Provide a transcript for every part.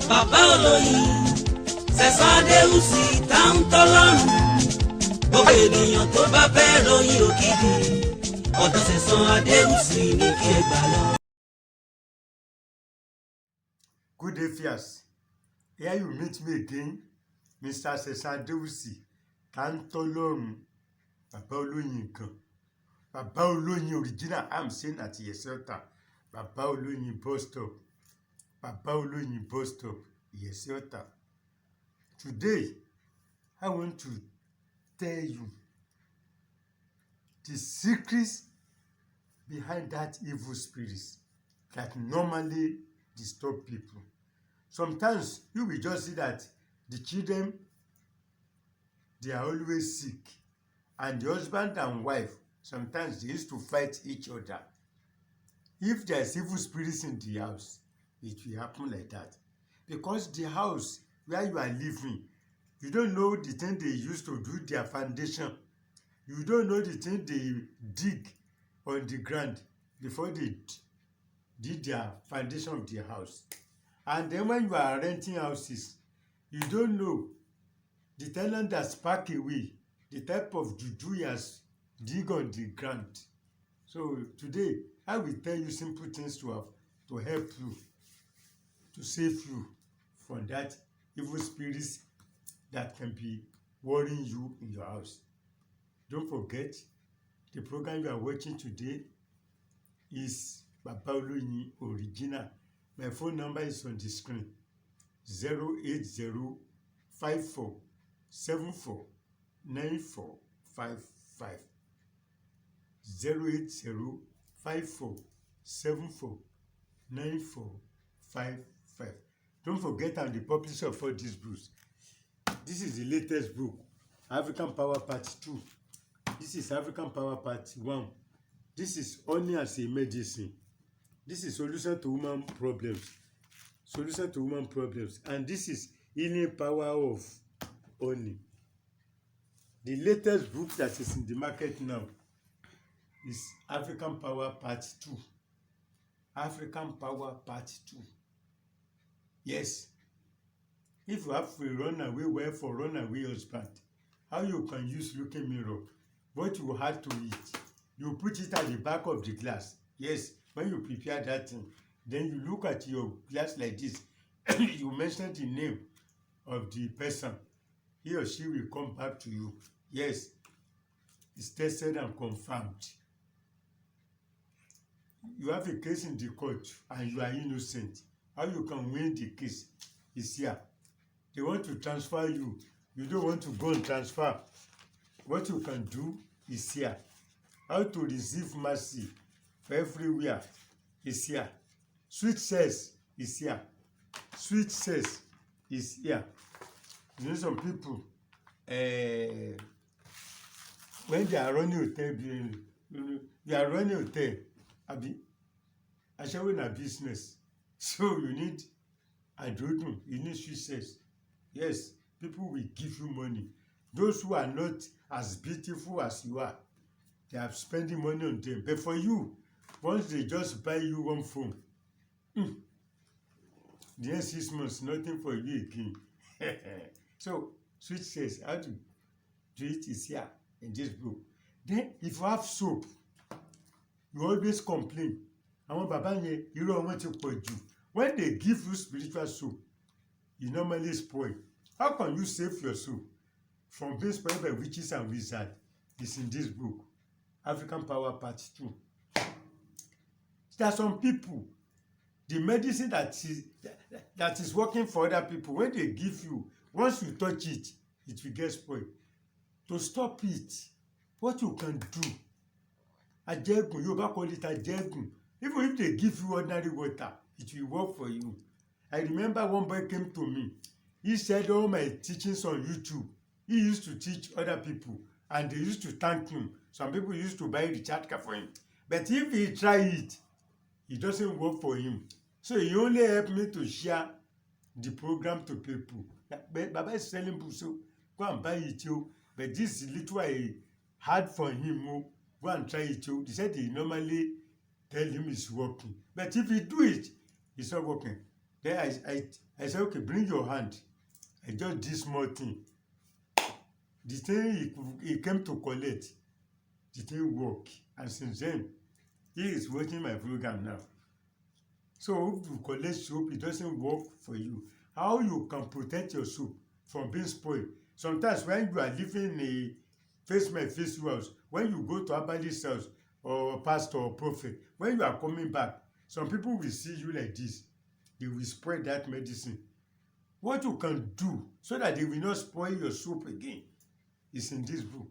bàbá olóyin Sẹ̀san Adéwùsì táwọn tọ́lọ́run gbogbo ènìyàn tó bá fẹ́ ròyìn òkìkí ọ̀dọ̀ Sẹ̀san Adéwùsì ní kí ẹ gbà lọ. Good day, Fias. Here you meet me again, Mr. Sẹ̀san Adéwùsì, Tantolorun, Baba Olóyin kan. Baba Olóyin original, I'm saying at Yesota. Baba Olóyin bus stop. Baba Olóyin bus stop, Yesota. Today, I want to tell you the secrets behind that evil spirits that normally disturb people. Sometimes you will just see that the children, they are always sick, and the husband and wife, sometimes they used to fight each other. If there's evil spirits in the house, it will happen like that. Because the house where you are living, you don't know the thing they used to do their foundation. You don't know the thing they dig on the ground before they did their foundation of the house. And then when you are renting houses, you don't know the tenant that's packed away, the type of juju he has dig on the ground. So today, I will tell you simple things to help you, to save you from that evil spirits that can be worrying you in your house. Don't forget, the program you are watching today is Baba Olóyin original. My phone number is on the screen, 08054749455. 08054749455. Don't forget, I'm the publisher of all these books. This is the latest book, African Power Part 2. This is African Power Part 1. This is Honey as a Medicine. This is Solution to Woman Problems. Solution to Woman Problems. And this is Healing Power of Honey. The latest book that is in the market now is African Power Part 2. African Power Part 2. Yes. If you have a runaway wife or runaway husband, how you can use looking mirror, what you had to eat, you put it at the back of the glass. Yes, when you prepare that thing, then you look at your glass like this. You mention the name of the person. He or she will come back to you. Yes, it's tested and confirmed. You have a case in the court and you are innocent. How you can win the case is here. They want to transfer you. You don't want to go and transfer. What you can do is here. How to receive mercy everywhere is here. Sweet says is here. Sweet says is here. You know, some people, when they are running hotel, they are running hotel, abi, ashawo na business. So you need adrodun, you need sweet says. Yes, people will give you money. Those who are not as beautiful as you are, they are spending money on them. But for you, once they just buy you one phone, the next 6 months, nothing for you again. So, Sweet says, how to do it is here in this book. Then, if you have soap, you always complain. Àwọn bàbá yẹn, irọ́ wọn ti pọ̀ jù. When they give you spiritual soap, you normally spoil. How can you save your soul from being spoiled by witches and wizards? It's in this book, African Power Part 2. There are some people, the medicine that is working for other people, when they give you, once you touch it, it will get spoiled. To stop it, what you can do, ajẹ́gùn, Yorùbá call it ajẹ́gùn. Even if they give you ordinary water, it will work for you. I remember one boy came to me. He said all my teachings on YouTube, he used to teach other people and they used to thank him. Some people used to buy recharge card for him. But if he try it, it doesn't work for him. So he only helped me to share the program to people. But Baba is selling books, so go and buy it, yo. But this little I had for him, go and try it, yo. He said he normally tell him it's working. But if he do it, it's not working. Then I said, okay, bring your hand. I just did small thing. The thing he came to collect, the thing work. And since then, he is watching my program now. So if you collect soap, it doesn't work for you. How you can protect your soap from being spoiled? Sometimes when you are living in a face house, when you go to herbalist house or pastor or prophet, when you are coming back, some people will see you like this. They will spoil that medicine. What you can do so that they will not spoil your soap again is in this book.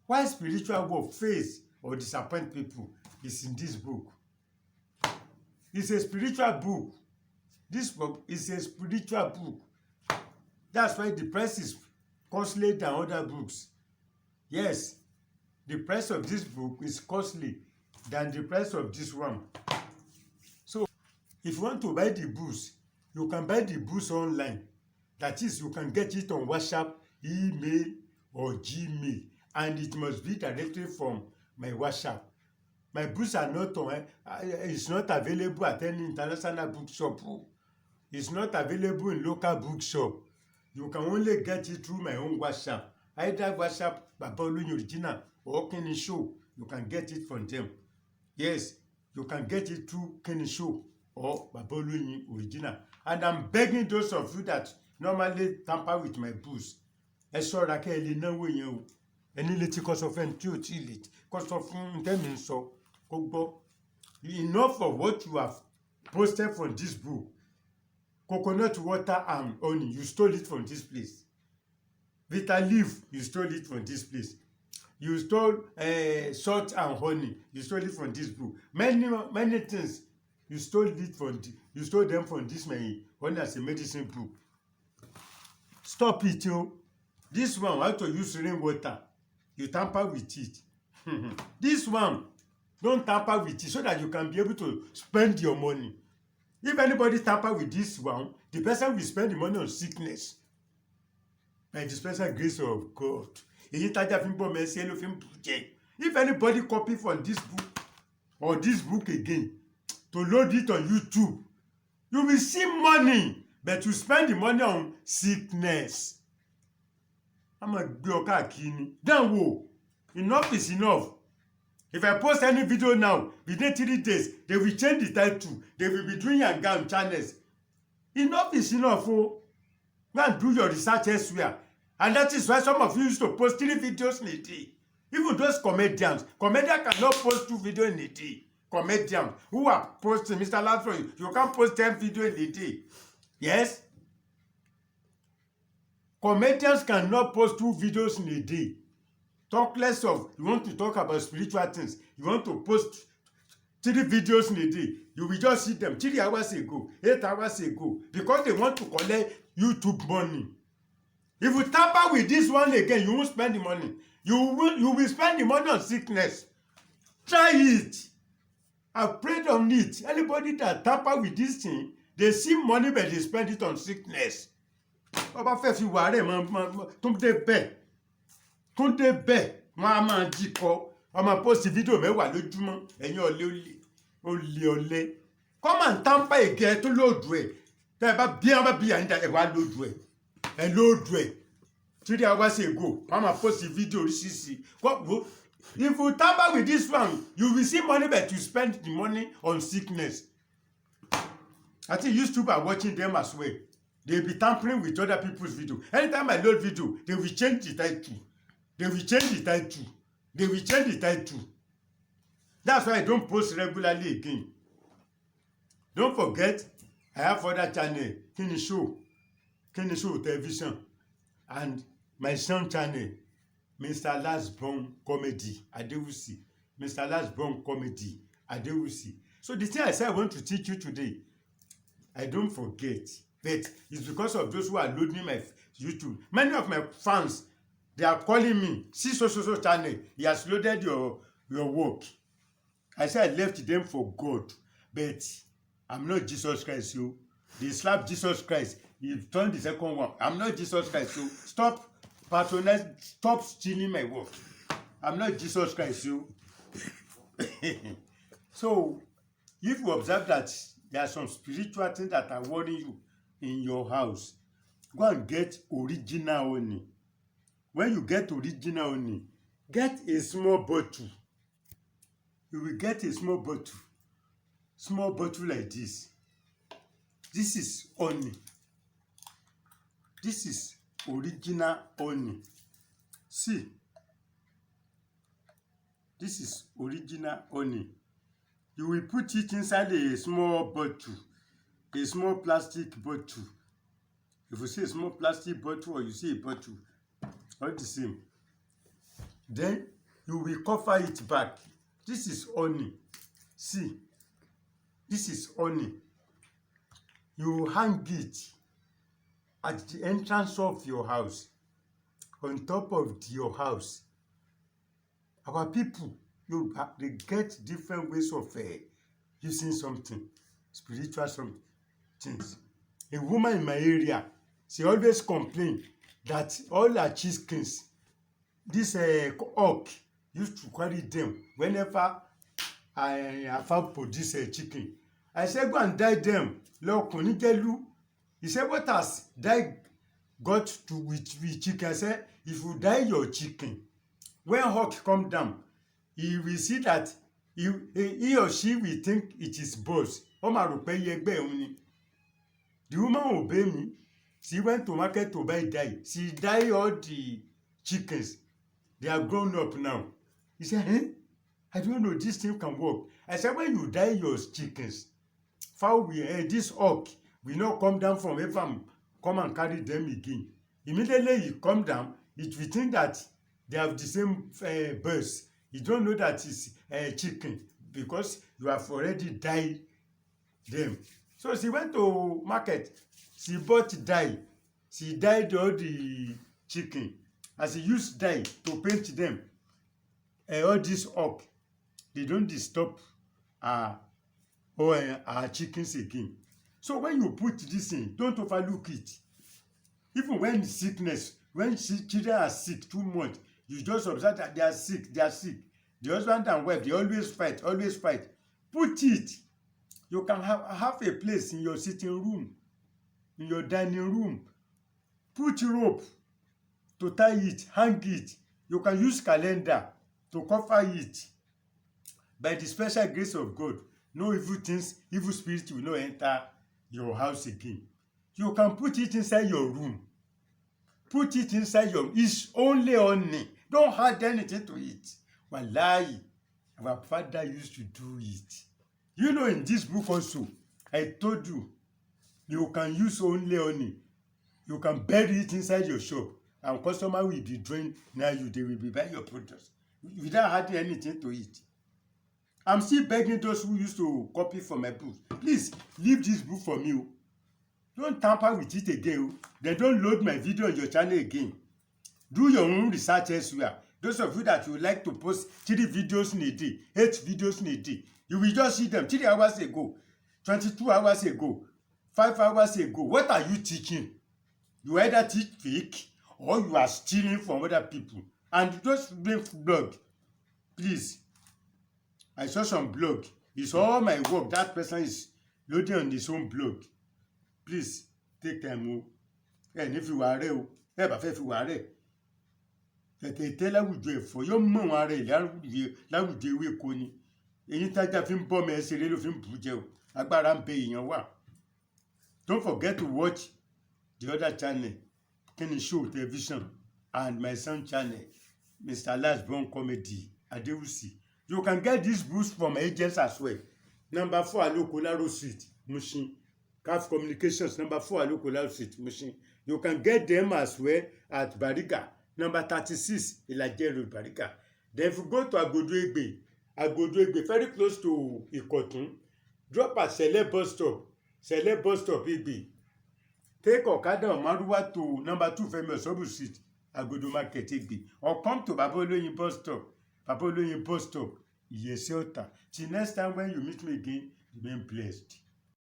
Why spiritual work fails or disappoint people is in this book. It's a spiritual book. This book is a spiritual book. That's why the price is costly than other books. Yes, the price of this book is costly than the price of this one. So, if you want to buy the books, you can buy the books online. That is, you can get it on WhatsApp, email, or Gmail. And it must be directly from my WhatsApp. My books are not on, it's not available at any international bookshop. It's not available in local bookshop. You can only get it through my own WhatsApp. Either WhatsApp, Baba Oloyin Original, or Kenny Show. You can get it from them. Yes, you can get it through Kenny Show or Baba Oloyin Original. And I'm begging those of you that normally tamper with my books. Ẹ ṣọ́ra kẹ́ ẹ lè náwó yẹn o. Ẹni létí kó sọ fún ẹni tí ò tí ì létí. Kó sọ fún tẹ́mi ń sọ kó gbọ́. Enough of what you have posted from this book. Coconut water and honey, you stole it from this place. Bitter leaf, you stole it from this place. You stole salt and honey, you stole it from this book. Many things, you stole them from this my honey as a medicine book. Stop it, yo. This one, how to use rainwater, you tamper with it. This one, don't tamper with it so that you can be able to spend your money. If anybody tamper with this one, the person will spend the money on sickness. By the special grace of God. If anybody copy from this book or this book again to load it on YouTube, you will see money, but you spend the money on sickness. I'm a kini. Then whoa, enough is enough. If I post any video now, within 3 days, they will change the title. They will be doing Yangam channels. Enough is enough. Oh. Go and do your research elsewhere. And that is why some of you used to post 3 videos in a day. Even those comedians cannot post 2 videos in a day. Comedians who are posting, Mr. Lazarus, you can't post 10 videos in a day. Yes? Comedians cannot post 2 videos in a day. Talk less of, you want to talk about spiritual things. You want to post 3 videos in a day. You will just see them 3 hours ago, 8 hours ago. Because they want to collect YouTube money. If you tamper with this one again, you won't spend the money. You will spend the money on sickness. Try it. I've prayed on it. Anybody that tamper with this thing, they see money but they spend it on sickness. Ọba fẹ́ fi wà rẹ̀ tó dé bẹ́ẹ̀ wọ́n á máa jí kọ́ ọmọ post fídíò 10 lójúmọ́ ẹ̀yin ọ̀lẹ come and tamper again tó lóòdù ẹ̀ tẹ́ ẹ bá bí àyíndà ẹ̀ wá lóòdù ẹ̀ 3 hours ago wọ́n máa post fídíò oríṣiríṣi if you tamper with this one you will see money but you spend the money on sickness. I think YouTube are watching them as well. They be tampering with other people's video. Anytime I load video, they will change the title. That's why I don't post regularly again. Don't forget, I have other channel, Kenny Show Television, and my son channel, Mr. Lasbon Comedy, Adewusi. Mr. Lasbon Comedy, Adewusi. So the thing I say I want to teach you today, I don't forget. But it's because of those who are loading my YouTube. Many of my fans, they are calling me, see so channel, he has loaded your work. I said I left them for God. But I'm not Jesus Christ, yo. They slapped Jesus Christ. You've turned the second one. I'm not Jesus Christ, so stop patronizing, stop stealing my work. I'm not Jesus Christ, yo. So, if you observe that there are some spiritual things that are worrying you in your house. Go and get original honey. When you get original honey, get a small bottle. You will get a small bottle like this. This is honey. This is original honey. See, this is original honey. You will put it inside a small bottle, a small plastic bottle. If you say a small plastic bottle or you say a bottle, all the same. Then you will cover it back. This is honey. See, this is honey. You hang it at the entrance of your house, on top of your house. Our people, they get different ways of using something, spiritual things. A woman in my area, she always complain that all her chickens, this hawk used to carry them whenever I have produce a chicken. I said, go and dye them. He said, what has dye got to with chicken? I said, if you dye your chicken, when hawk come down, he will see that he or she will think it is boss. The woman obey me. She went to market to buy dye. She dye all the chickens. They are grown up now. He said, I don't know, this thing can work. I said, when you dye your chickens, this hawk will not come down from heaven, come and carry them again. Immediately he come down, it will think that they have the same birds. You don't know that it's chicken because you have already dyed them. So she went to market. She bought dye. She dyed all the chicken. As she used dye to paint them, all this hawk, they don't disturb our chickens again. So when you put this in, don't overlook it. Even when sickness, when children are sick too much, you just observe that they are sick. The husband and wife, they always fight. Put it. You can have a place in your sitting room, in your dining room. Put rope to tie it, hang it. You can use calendar to cover it. By the special grace of God, no evil things, evil spirits will not enter your house again. You can put it inside your room. Put it inside your room. It's only honey. Don't add anything to it. Wallahi, our father used to do it. You know, in this book also, I told you, you can use only honey. You can bury it inside your shop, and customer will be drawing near you. They will be buying your products without adding anything to it. I'm still begging those who used to copy from my book. Please, leave this book for me. Don't tamper with it again. Then don't load my video on your channel again. Do your own research elsewhere. Those of you that would like to post 3 videos in a day, 8 videos in a day, you will just see them 3 hours ago, 22 hours ago, 5 hours ago. What are you teaching? You either teach fake or you are stealing from other people. And those blog, please. I saw some blog. It's all my work. That person is loading on his own blog. Please take time. And if you are real, if you are real, tẹ̀tẹ̀ láwùjọ ẹ̀fọ́ yóò mọ̀ wọn ara ẹ̀ láwùjọ ewé ko ni. Èyí tájà fi ń bọ́ ọmọ ẹ̀ ṣeré ló fi ń bù jẹ o. Agbára ń bẹ èèyàn wà. Don't forget to watch the other channel, Kini Show Television, and my son channel, Mr. Last Born Comedy, Adewusi. You can get these books from agents as well. Number 4 Alokolaro Street, Mushin. CAF Communications, number 4 Alokolaro Street, Mushin. You can get them as well at Bariga, number 36 Ilaje Road, Bariga. Then if you go to Agodo Egbe, very close to Ikotun, drop at Sele bus stop, Egbe. Take Okada or Maruwa to number 2 Famous Obu Street, Agodo Market, Egbe. Or come to Baboloyin bus stop, Iyese Ota. Till next time when you meet me again, remain blessed.